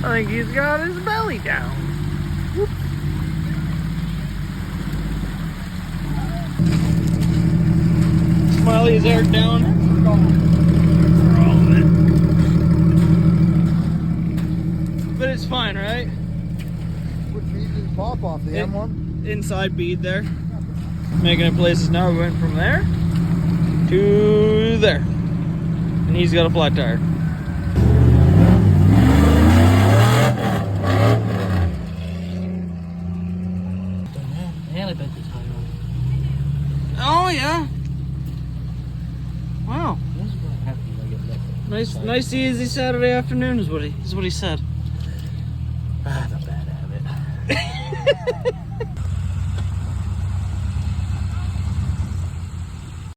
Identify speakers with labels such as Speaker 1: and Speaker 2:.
Speaker 1: I think he's got his belly down. Whoop. Smiley's air down. For all of it. But it's fine, right?
Speaker 2: Which bead did it pop off? The M1?
Speaker 1: Inside bead there. Making it places now. We went from there to there. And he's got a flat tire.
Speaker 3: And I bet the tire on.
Speaker 1: Oh yeah. Wow.
Speaker 3: This is what happens when I get that.
Speaker 1: Nice easy Saturday afternoon is what he said.
Speaker 3: Ah, not bad habit.